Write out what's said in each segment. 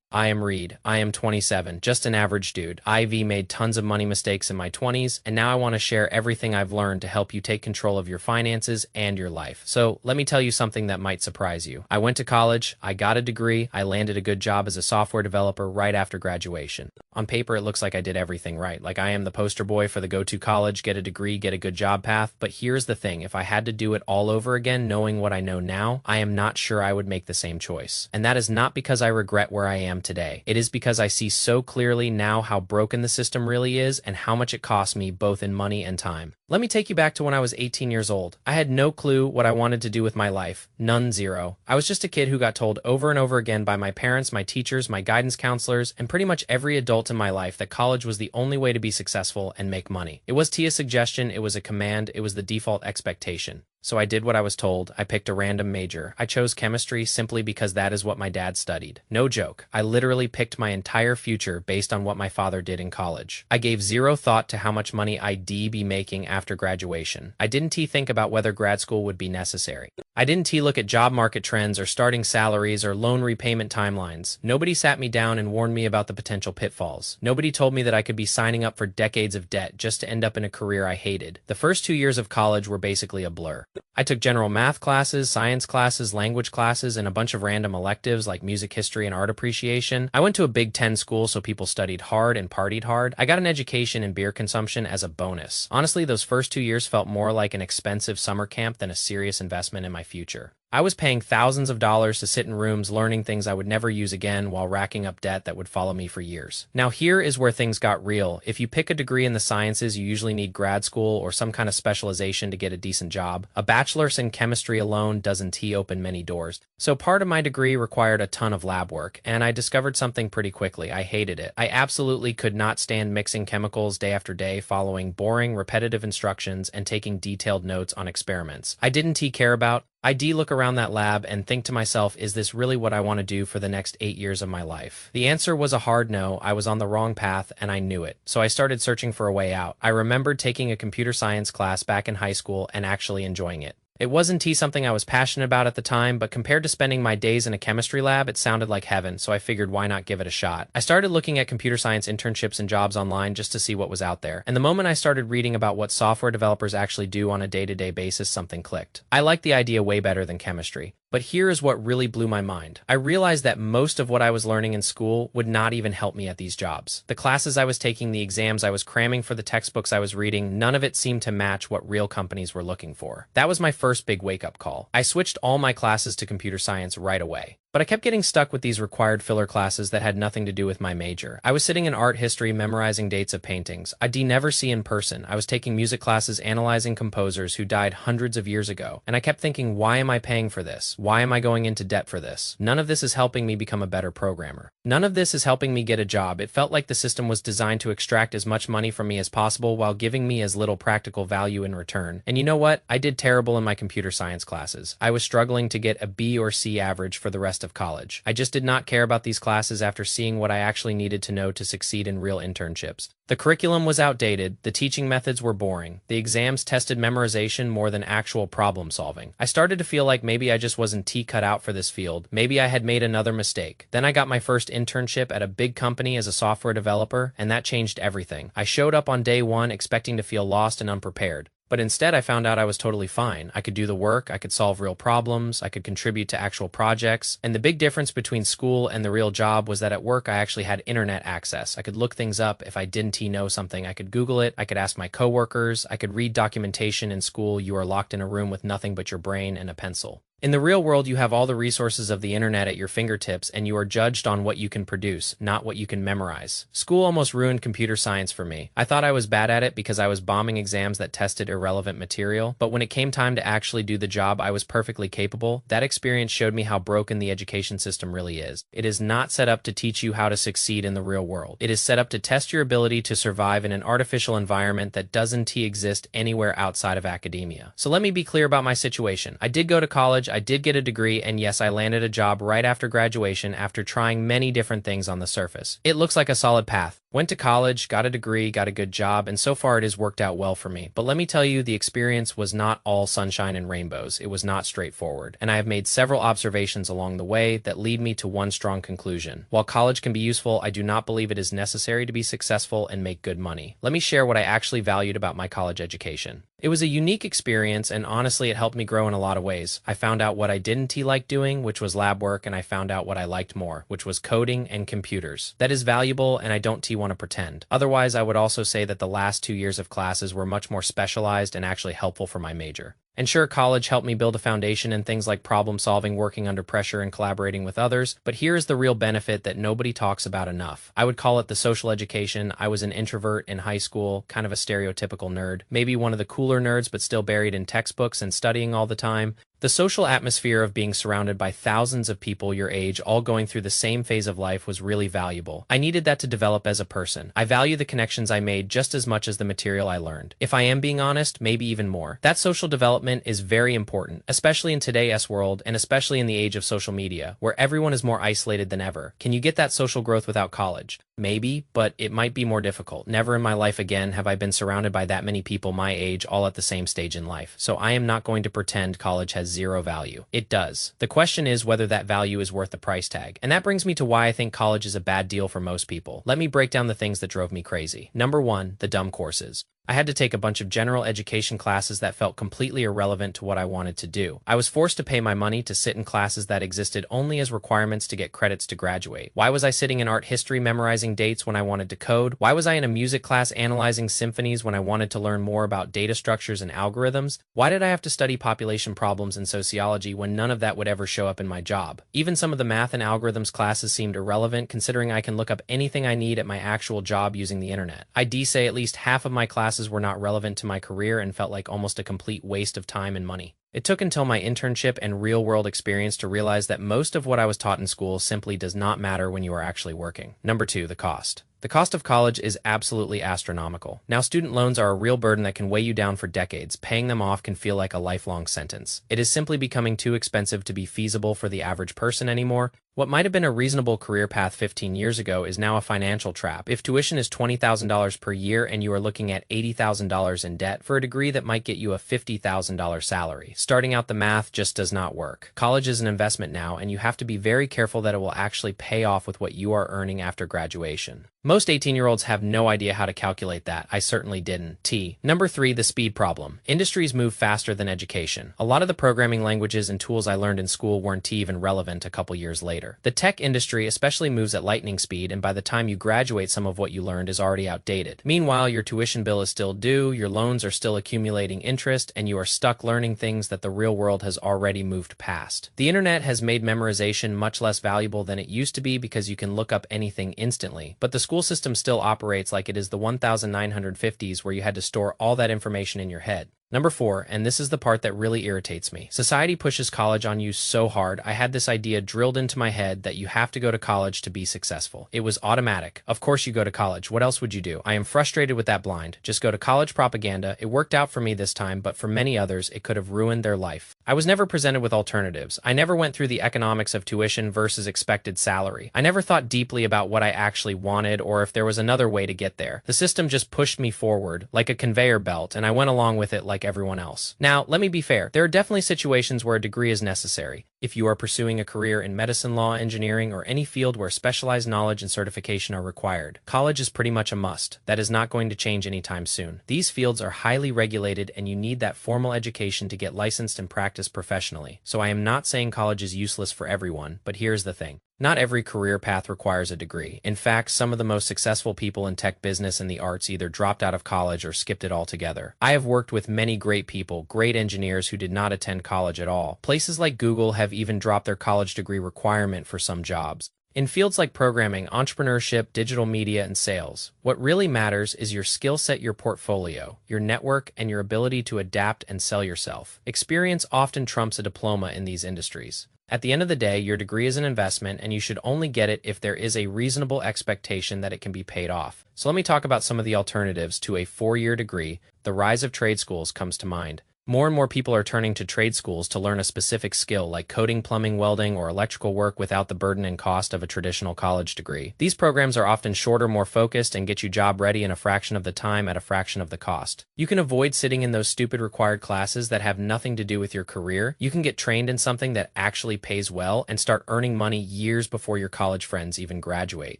I am Reed. I am 27, just an average dude. IV made tons of money mistakes in my 20s, and now I want to share everything I've learned to help you take control of your finances and your life. So let me tell you something that might surprise you. I went to college, I got a degree, I landed a good job as a software developer right after graduation. On paper, it looks like I did everything right. Like I am the poster boy for the go-to college, get a degree, get a good job path. But here's the thing. If I had to do it all over again, knowing what I know now, I am not sure I would make the same choice. And that is not because I regret where I am today. It is because I see so clearly now how broken the system really is and how much it cost me both in money and time. Let me take you back to when I was 18 years old. I had no clue what I wanted to do with my life. None, zero. I was just a kid who got told over and over again by my parents, my teachers, my guidance counselors, and pretty much every adult in my life that college was the only way to be successful and make money. It was Tia's suggestion, it was a command, it was the default expectation. So I did what I was told. I picked a random major. I chose chemistry simply because that is what my dad studied. No joke. I literally picked my entire future based on what my father did in college. I gave zero thought to how much money I'd be making after graduation. I didn't think about whether grad school would be necessary. I didn't look at job market trends or starting salaries or loan repayment timelines. Nobody sat me down and warned me about the potential pitfalls. Nobody told me that I could be signing up for decades of debt just to end up in a career I hated. The first 2 years of college were basically a blur. I took general math classes, science classes, language classes, and a bunch of random electives like music history and art appreciation. I went to a Big Ten school so people studied hard and partied hard. I got an education in beer consumption as a bonus. Honestly, those first 2 years felt more like an expensive summer camp than a serious investment in my future. I was paying thousands of dollars to sit in rooms learning things I would never use again while racking up debt that would follow me for years. Now here is where things got real. If you pick a degree in the sciences, you usually need grad school or some kind of specialization to get a decent job. A bachelor's in chemistry alone doesn't open many doors. So part of my degree required a ton of lab work, and I discovered something pretty quickly. I hated it. I absolutely could not stand mixing chemicals day after day, following boring, repetitive instructions and taking detailed notes on experiments I didn't care about. I look around that lab and think to myself, is this really what I want to do for the next 8 years of my life? The answer was a hard no. I was on the wrong path and I knew it. So I started searching for a way out. I remembered taking a computer science class back in high school and actually enjoying it. It wasn't something I was passionate about at the time, but compared to spending my days in a chemistry lab, it sounded like heaven, so I figured why not give it a shot. I started looking at computer science internships and jobs online just to see what was out there, and the moment I started reading about what software developers actually do on a day-to-day basis, something clicked. I liked the idea way better than chemistry. But here is what really blew my mind. I realized that most of what I was learning in school would not even help me at these jobs. The classes I was taking, the exams I was cramming for the textbooks I was reading, none of it seemed to match what real companies were looking for. That was my first big wake-up call. I switched all my classes to computer science right away. But I kept getting stuck with these required filler classes that had nothing to do with my major. I was sitting in art history memorizing dates of paintings I'd never see in person. I was taking music classes analyzing composers who died hundreds of years ago. And I kept thinking, why am I paying for this? Why am I going into debt for this? None of this is helping me become a better programmer. None of this is helping me get a job. It felt like the system was designed to extract as much money from me as possible while giving me as little practical value in return. And you know what? I did terrible in my computer science classes. I was struggling to get a B or C average for the rest of college. I just did not care about these classes after seeing what I actually needed to know to succeed in real internships. The curriculum was outdated, the teaching methods were boring, the exams tested memorization more than actual problem solving. I started to feel like maybe I just wasn't cut out for this field. Maybe I had made another mistake. Then I got my first internship at a big company as a software developer, and that changed everything. I showed up on day one expecting to feel lost and unprepared. But instead, I found out I was totally fine. I could do the work, I could solve real problems, I could contribute to actual projects. And the big difference between school and the real job was that at work, I actually had internet access. I could look things up. If I didn't know something, I could Google it. I could ask my coworkers. I could read documentation. In school, you are locked in a room with nothing but your brain and a pencil. In the real world, you have all the resources of the internet at your fingertips, and you are judged on what you can produce, not what you can memorize. School almost ruined computer science for me. I thought I was bad at it because I was bombing exams that tested irrelevant material, but when it came time to actually do the job I was perfectly capable, that experience showed me how broken the education system really is. It is not set up to teach you how to succeed in the real world. It is set up to test your ability to survive in an artificial environment that doesn't exist anywhere outside of academia. So let me be clear about my situation. I did go to college, I did get a degree, and yes, I landed a job right after graduation after trying many different things on the surface. It looks like a solid path. Went to college, got a degree, got a good job, and so far it has worked out well for me. But let me tell you, the experience was not all sunshine and rainbows. It was not straightforward. And I have made several observations along the way that lead me to one strong conclusion. While college can be useful, I do not believe it is necessary to be successful and make good money. Let me share what I actually valued about my college education. It was a unique experience, and honestly, it helped me grow in a lot of ways. I found out what I didn't like doing, which was lab work, and I found out what I liked more, which was coding and computers. That is valuable, and I don't want to pretend. Otherwise, I would also say that the last 2 years of classes were much more specialized and actually helpful for my major. And sure, college helped me build a foundation in things like problem solving, working under pressure, and collaborating with others, but here is the real benefit that nobody talks about enough. I would call it the social education. I was an introvert in high school, kind of a stereotypical nerd, maybe one of the cooler nerds, but still buried in textbooks and studying all the time. The social atmosphere of being surrounded by thousands of people your age all going through the same phase of life was really valuable. I needed that to develop as a person. I value the connections I made just as much as the material I learned. If I am being honest, maybe even more. That social development is very important, especially in today's world and especially in the age of social media, where everyone is more isolated than ever. Can you get that social growth without college? Maybe, but it might be more difficult. Never in my life again have I been surrounded by that many people my age all at the same stage in life. So I am not going to pretend college has zero value. It does. The question is whether that value is worth the price tag. And that brings me to why I think college is a bad deal for most people. Let me break down the things that drove me crazy. Number one, the dumb courses. I had to take a bunch of general education classes that felt completely irrelevant to what I wanted to do. I was forced to pay my money to sit in classes that existed only as requirements to get credits to graduate. Why was I sitting in art history memorizing dates when I wanted to code? Why was I in a music class analyzing symphonies when I wanted to learn more about data structures and algorithms? Why did I have to study population problems and sociology when none of that would ever show up in my job? Even some of the math and algorithms classes seemed irrelevant, considering I can look up anything I need at my actual job using the internet. I'd say at least half of my classes were not relevant to my career and felt like almost a complete waste of time and money. It took until my internship and real-world experience to realize that most of what I was taught in school simply does not matter when you are actually working. Number two, the cost. The cost of college is absolutely astronomical. Now, student loans are a real burden that can weigh you down for decades. Paying them off can feel like a lifelong sentence. It is simply becoming too expensive to be feasible for the average person anymore. What might have been a reasonable career path 15 years ago is now a financial trap. If tuition is $20,000 per year and you are looking at $80,000 in debt for a degree that might get you a $50,000 salary, starting out the math just does not work. College is an investment now, and you have to be very careful that it will actually pay off with what you are earning after graduation. Most 18-year-olds have no idea how to calculate that. I certainly didn't. Number three, the speed problem. Industries move faster than education. A lot of the programming languages and tools I learned in school weren't even relevant a couple years later. The tech industry especially moves at lightning speed, and by the time you graduate, some of what you learned is already outdated. Meanwhile, your tuition bill is still due, your loans are still accumulating interest, and you are stuck learning things that the real world has already moved past. The internet has made memorization much less valuable than it used to be because you can look up anything instantly, but the school system still operates like it is the 1950s where you had to store all that information in your head. Number four, and this is the part that really irritates me. Society pushes college on you so hard. I had this idea drilled into my head that you have to go to college to be successful. It was automatic. Of course you go to college. What else would you do? I am frustrated with that blind. Just go to college propaganda. It worked out for me this time, but for many others, it could have ruined their life. I was never presented with alternatives. I never went through the economics of tuition versus expected salary. I never thought deeply about what I actually wanted or if there was another way to get there. The system just pushed me forward like a conveyor belt, and I went along with it like everyone else. Now, let me be fair. There are definitely situations where a degree is necessary. If you are pursuing a career in medicine, law, engineering, or any field where specialized knowledge and certification are required, college is pretty much a must. That is not going to change anytime soon. These fields are highly regulated, and you need that formal education to get licensed and practice professionally. So I am not saying college is useless for everyone, but here's the thing. Not every career path requires a degree. In fact, some of the most successful people in tech, business, and the arts either dropped out of college or skipped it altogether. I have worked with many great people, great engineers who did not attend college at all. Places like Google have even dropped their college degree requirement for some jobs. In fields like programming, entrepreneurship, digital media, and sales, what really matters is your skill set, your portfolio, your network, and your ability to adapt and sell yourself. Experience often trumps a diploma in these industries. At the end of the day, your degree is an investment, and you should only get it if there is a reasonable expectation that it can be paid off. So let me talk about some of the alternatives to a 4-year degree. The rise of trade schools comes to mind. More and more people are turning to trade schools to learn a specific skill like coding, plumbing, welding, or electrical work without the burden and cost of a traditional college degree. These programs are often shorter, more focused, and get you job ready in a fraction of the time at a fraction of the cost. You can avoid sitting in those stupid required classes that have nothing to do with your career. You can get trained in something that actually pays well and start earning money years before your college friends even graduate.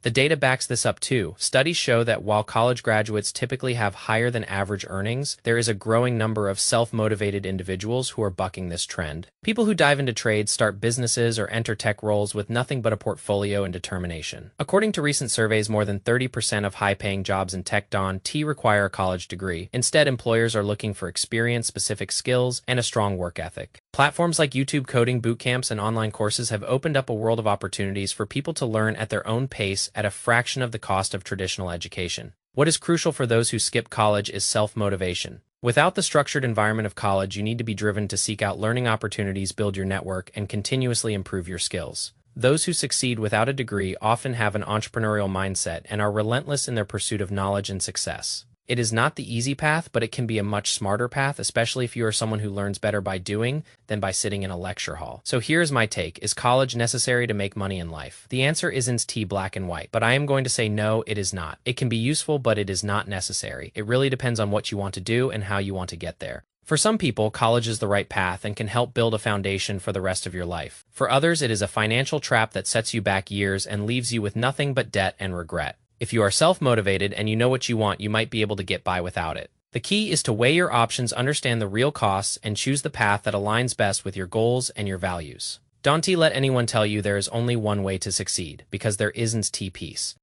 The data backs this up too. Studies show that while college graduates typically have higher than average earnings, there is a growing number of self-motivated individuals who are bucking this trend. People who dive into trades, start businesses, or enter tech roles with nothing but a portfolio and determination. According to recent surveys, more than 30% of high-paying jobs in tech don't require a college degree. Instead, employers are looking for experience, specific skills, and a strong work ethic. Platforms like YouTube coding bootcamps and online courses have opened up a world of opportunities for people to learn at their own pace at a fraction of the cost of traditional education. What is crucial for those who skip college is self-motivation. Without the structured environment of college, you need to be driven to seek out learning opportunities, build your network, and continuously improve your skills. Those who succeed without a degree often have an entrepreneurial mindset and are relentless in their pursuit of knowledge and success. It is not the easy path, but it can be a much smarter path, especially if you are someone who learns better by doing than by sitting in a lecture hall. So here's my take. Is college necessary to make money in life? The answer isn't black and white, but I am going to say no, it is not. It can be useful, but it is not necessary. It really depends on what you want to do and how you want to get there. For some people, college is the right path and can help build a foundation for the rest of your life. For others, it is a financial trap that sets you back years and leaves you with nothing but debt and regret. If you are self-motivated and you know what you want, you might be able to get by without it. The key is to weigh your options, understand the real costs, and choose the path that aligns best with your goals and your values. Don't let anyone tell you there is only one way to succeed, because there isn't peace.